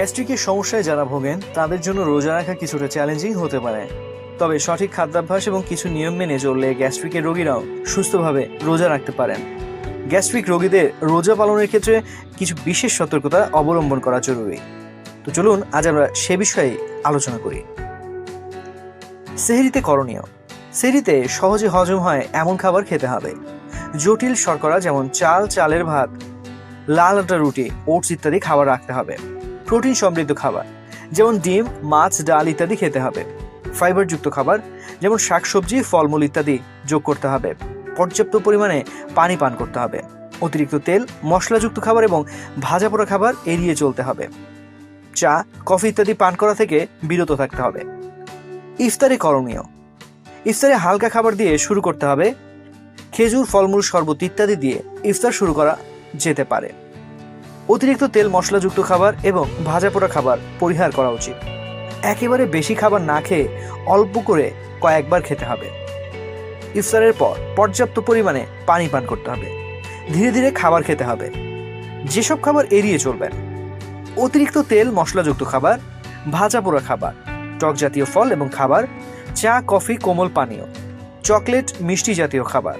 গ্যাস্ট্রিকের সমস্যায় যারা ভোগেন তাদের জন্য রোজা রাখা কিছুটা চ্যালেঞ্জিং হতে পারে। তবে সঠিক খাদ্যাভ্যাস এবং কিছু নিয়ম মেনে চললে গ্যাস্ট্রিকের রোগীরাও সুস্থভাবে রোজা রাখতে পারেন। গ্যাস্ট্রিক রোগীদের রোজা পালনের ক্ষেত্রে কিছু বিশেষ সতর্কতা অবলম্বন করা জরুরি। তো চলুন আজ আমরা সে বিষয়ে আলোচনা করি। সেহরিতে করণীয়। সেহরিতে সহজে হজম হয় এমন খাবার খেতে হবে। জটিল শর্করা যেমন চাল, চালের ভাত, লাল আটা রুটি, ওটস ইত্যাদি খাবার রাখতে হবে। প্রোটিন সমৃদ্ধ খাবার যেমন ডিম, মাছ, ডাল ইত্যাদি খেতে হবে। ফাইবারযুক্ত খাবার যেমন শাকসবজি, ফলমূল ইত্যাদি যোগ করতে হবে। পর্যাপ্ত পরিমাণে পানি পান করতে হবে। অতিরিক্ত তেল, মশলাযুক্ত খাবার এবং ভাজা পোড়া খাবার এড়িয়ে চলতে হবে। চা, কফি ইত্যাদি পান করা থেকে বিরত থাকতে হবে। ইফতারে করণীয়। ইফতারে হালকা খাবার দিয়ে শুরু করতে হবে। খেজুর, ফলমূল, শরবত ইত্যাদি দিয়ে ইফতার শুরু করা যেতে পারে। অতিরিক্ত তেল মশলাযুক্ত খাবার এবং ভাজা পোড়া খাবার পরিহার করা উচিত। একেবারে বেশি খাবার না খেয়ে অল্প করে কয়েকবার খেতে হবে। ইফতারের পর পর্যাপ্ত পরিমাণে পানি পান করতে হবে। ধীরে ধীরে খাবার খেতে হবে। যেসব খাবার এড়িয়ে চলবেন: অতিরিক্ত তেল মশলাযুক্ত খাবার, ভাজা পোড়া খাবার, টক জাতীয় ফল এবং খাবার, চা, কফি, কোমল পানীয়, চকলেট, মিষ্টি জাতীয় খাবার,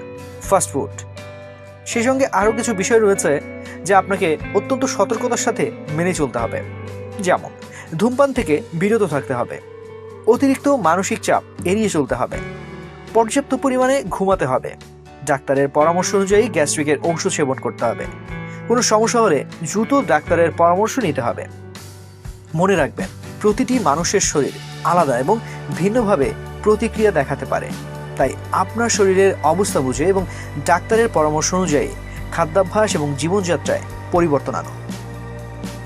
ফাস্টফুড। সেই সঙ্গে আরও কিছু বিষয় রয়েছে যা আপনাকে অত্যন্ত সতর্কতার সাথে মেনে চলতে হবে। যেমন ধূমপান থেকে বিরত থাকতে হবে। অতিরিক্ত মানসিক চাপ এড়িয়ে চলতে হবে। পর্যাপ্ত পরিমাণে ঘুমাতে হবে। ডাক্তারের পরামর্শ অনুযায়ী গ্যাস্ট্রিকের ঔষধ সেবন করতে হবে। কোনো সমস্যা হলে দ্রুত ডাক্তারের পরামর্শ নিতে হবে। মনে রাখবেন, প্রতিটি মানুষের শরীর আলাদা এবং ভিন্নভাবে প্রতিক্রিয়া দেখাতে পারে। তাই আপনার শরীরের অবস্থা বুঝে এবং ডাক্তারের পরামর্শ অনুযায়ী খাদ্যাভ্যাস এবং জীবনযাত্রায় পরিবর্তন আনুন।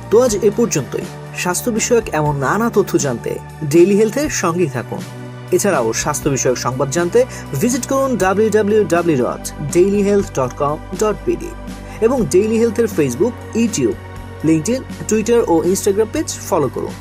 তো আজ এ পর্যন্তই। স্বাস্থ্য বিষয়ক এমন নানা তথ্য জানতে ডেইলি হেলথের সঙ্গেই থাকুন। এছাড়াও স্বাস্থ্য বিষয়ক সংবাদ জানতে ভিজিট করুন www.dailyhealth.com.pd এবং ডেইলি হেলথের ফেসবুক, ইউটিউব, লিঙ্কডইন, টুইটার ও ইনস্টাগ্রাম পেজ ফলো করুন।